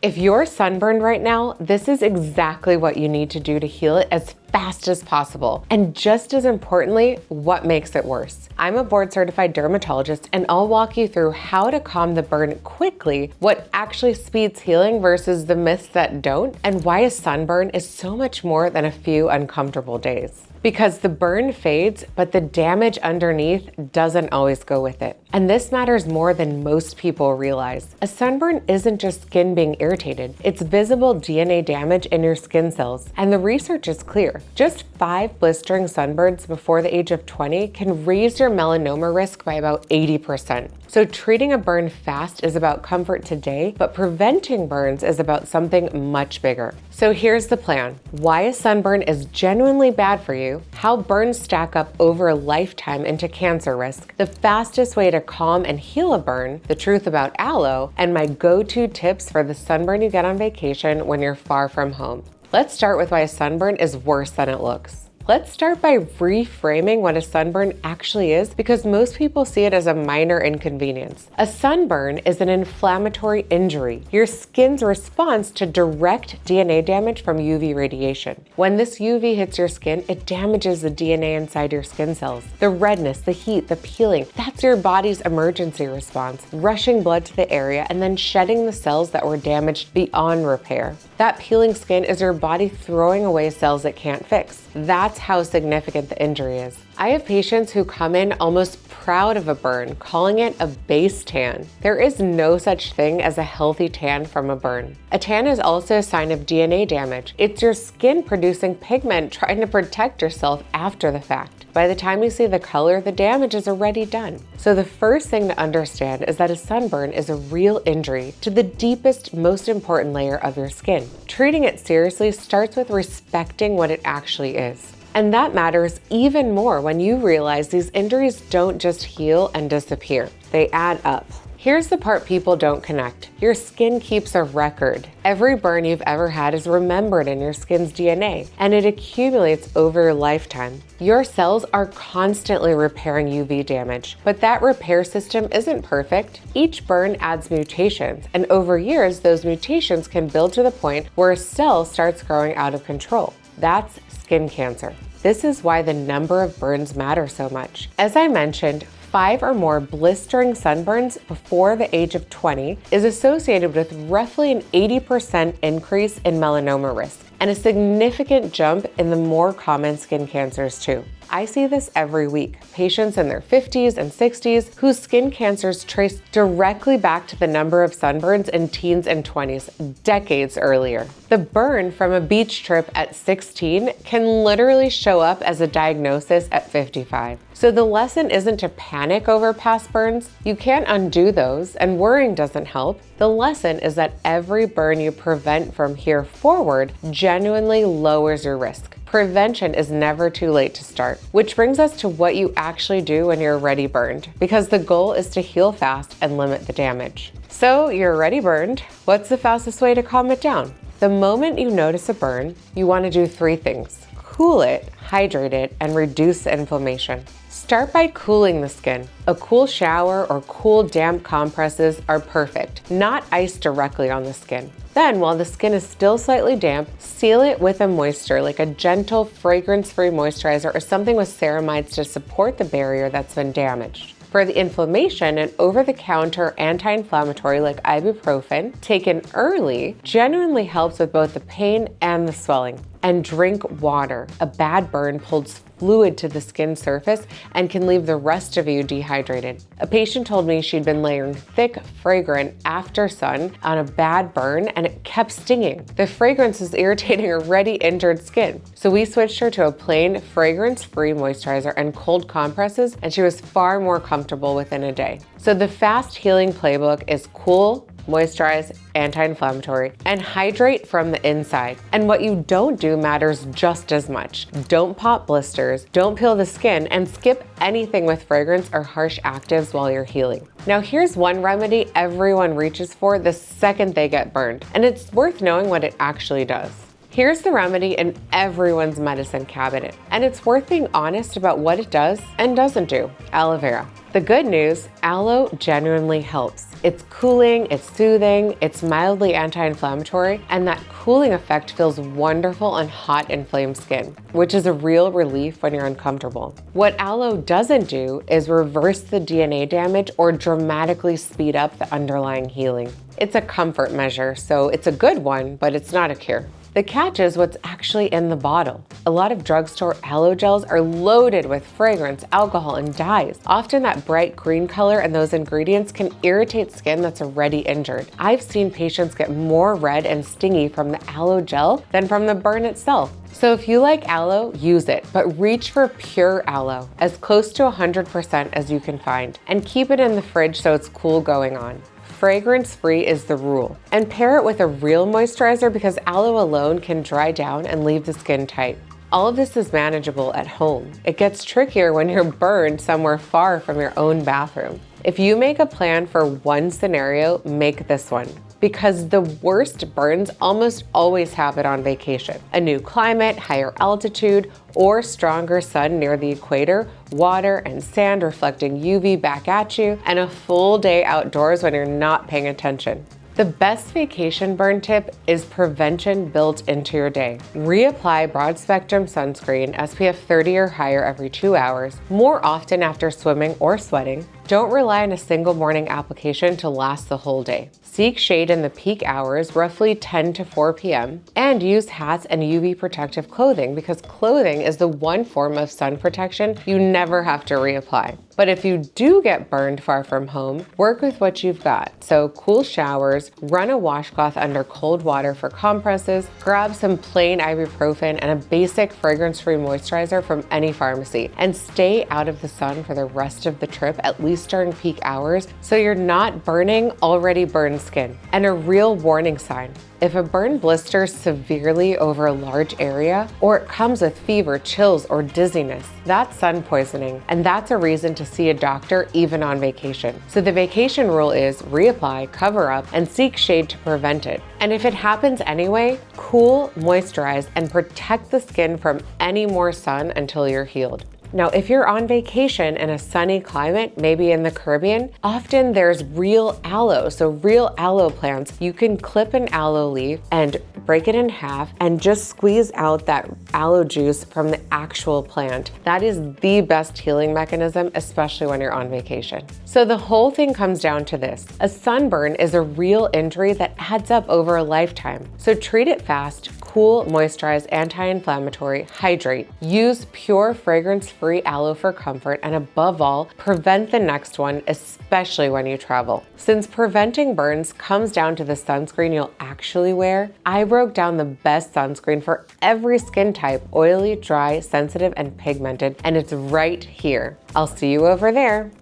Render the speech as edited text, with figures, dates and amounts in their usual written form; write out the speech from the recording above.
If you're sunburned right now, this is exactly what you need to do to heal it as fast as possible. And just as importantly, what makes it worse? I'm a board-certified dermatologist, and I'll walk you through how to calm the burn quickly, what actually speeds healing versus the myths that don't, and why a sunburn is so much more than a few uncomfortable days. Because the burn fades, but the damage underneath doesn't always go with it. And this matters more than most people realize. A sunburn isn't just skin being irritated, it's visible DNA damage in your skin cells. And the research is clear. Just 5 blistering sunburns before the age of 20 can raise your melanoma risk by about 80%. So treating a burn fast is about comfort today, but preventing burns is about something much bigger. So here's the plan. Why a sunburn is genuinely bad for you, how burns stack up over a lifetime into cancer risk, the fastest way to calm and heal a burn, the truth about aloe, and my go-to tips for the sunburn you get on vacation when you're far from home. Let's start with why a sunburn is worse than it looks. Let's start by reframing what a sunburn actually is, because most people see it as a minor inconvenience. A sunburn is an inflammatory injury, your skin's response to direct DNA damage from UV radiation. When this UV hits your skin, it damages the DNA inside your skin cells. The redness, the heat, the peeling, that's your body's emergency response, rushing blood to the area and then shedding the cells that were damaged beyond repair. That peeling skin is your body throwing away cells it can't fix. That's how significant the injury is. I have patients who come in almost proud of a burn, calling it a base tan. There is no such thing as a healthy tan from a burn. A tan is also a sign of DNA damage. It's your skin producing pigment trying to protect yourself after the fact. By the time you see the color, the damage is already done. So the first thing to understand is that a sunburn is a real injury to the deepest, most important layer of your skin. Treating it seriously starts with respecting what it actually is. And that matters even more when you realize these injuries don't just heal and disappear. They add up. Here's the part people don't connect. Your skin keeps a record. Every burn you've ever had is remembered in your skin's DNA, and it accumulates over your lifetime. Your cells are constantly repairing UV damage, but that repair system isn't perfect. Each burn adds mutations, and over years, those mutations can build to the point where a cell starts growing out of control. That's skin cancer. This is why the number of burns matter so much. As I mentioned, 5 or more blistering sunburns before the age of 20 is associated with roughly an 80% increase in melanoma risk and a significant jump in the more common skin cancers too. I see this every week. Patients in their 50s and 60s whose skin cancers trace directly back to the number of sunburns in teens and 20s decades earlier. The burn from a beach trip at 16 can literally show up as a diagnosis at 55. So the lesson isn't to panic over past burns. You can't undo those, and worrying doesn't help. The lesson is that every burn you prevent from here forward genuinely lowers your risk. Prevention is never too late to start, which brings us to what you actually do when you're already burned, because the goal is to heal fast and limit the damage. So you're already burned. What's the fastest way to calm it down? The moment you notice a burn, you want to do 3 things. Cool it, hydrate it, and reduce the inflammation. Start by cooling the skin. A cool shower or cool damp compresses are perfect, not ice directly on the skin. Then, while the skin is still slightly damp, seal it with a moisture like a gentle, fragrance-free moisturizer or something with ceramides to support the barrier that's been damaged. For the inflammation, an over-the-counter anti-inflammatory like ibuprofen, taken early, genuinely helps with both the pain and the swelling. And drink water. A bad burn pulls fluid to the skin surface and can leave the rest of you dehydrated. A patient told me she'd been layering thick, fragrant after sun on a bad burn and it kept stinging. The fragrance was irritating already injured skin. So we switched her to a plain, fragrance-free moisturizer and cold compresses, and she was far more comfortable within a day. So the fast healing playbook is cool, moisturize, anti-inflammatory, and hydrate from the inside. And what you don't do matters just as much. Don't pop blisters, don't peel the skin, and skip anything with fragrance or harsh actives while you're healing. Now here's one remedy everyone reaches for the second they get burned, and it's worth knowing what it actually does. Here's the remedy in everyone's medicine cabinet, and it's worth being honest about what it does and doesn't do: aloe vera. The good news, aloe genuinely helps. It's cooling, it's soothing, it's mildly anti-inflammatory, and that cooling effect feels wonderful on hot, inflamed skin, which is a real relief when you're uncomfortable. What aloe doesn't do is reverse the DNA damage or dramatically speed up the underlying healing. It's a comfort measure, so it's a good one, but it's not a cure. The catch is what's actually in the bottle. A lot of drugstore aloe gels are loaded with fragrance, alcohol, and dyes. Often that bright green color and those ingredients can irritate skin that's already injured. I've seen patients get more red and stingy from the aloe gel than from the burn itself. So if you like aloe, use it, but reach for pure aloe, as close to 100% as you can find, and keep it in the fridge so it's cool going on. Fragrance-free is the rule. And pair it with a real moisturizer because aloe alone can dry down and leave the skin tight. All of this is manageable at home. It gets trickier when you're burned somewhere far from your own bathroom. If you make a plan for one scenario, make this one. Because the worst burns almost always happen on vacation. A new climate, higher altitude, or stronger sun near the equator, water and sand reflecting UV back at you, and a full day outdoors when you're not paying attention. The best vacation burn tip is prevention built into your day. Reapply broad spectrum sunscreen SPF 30 or higher every 2 hours, more often after swimming or sweating. Don't rely on a single morning application to last the whole day. Seek shade in the peak hours, roughly 10 to 4 p.m., and use hats and UV protective clothing because clothing is the one form of sun protection you never have to reapply. But if you do get burned far from home, work with what you've got. So cool showers, run a washcloth under cold water for compresses, grab some plain ibuprofen and a basic fragrance-free moisturizer from any pharmacy, and stay out of the sun for the rest of the trip, at least during peak hours, so you're not burning already burned skin. And a real warning sign. If a burn blisters severely over a large area, or it comes with fever, chills, or dizziness, that's sun poisoning, and that's a reason to see a doctor even on vacation. So the vacation rule is reapply, cover up, and seek shade to prevent it. And if it happens anyway, cool, moisturize, and protect the skin from any more sun until you're healed. Now, if you're on vacation in a sunny climate, maybe in the Caribbean, often there's real aloe. So real aloe plants, you can clip an aloe leaf and break it in half and just squeeze out that aloe juice from the actual plant. That is the best healing mechanism, especially when you're on vacation. So the whole thing comes down to this. A sunburn is a real injury that adds up over a lifetime. So treat it fast, cool, moisturize, anti-inflammatory, hydrate. Use pure fragrance-free aloe for comfort, and above all, prevent the next one, especially when you travel. Since preventing burns comes down to the sunscreen you'll actually wear, I broke down the best sunscreen for every skin type, oily, dry, sensitive, and pigmented, and it's right here. I'll see you over there.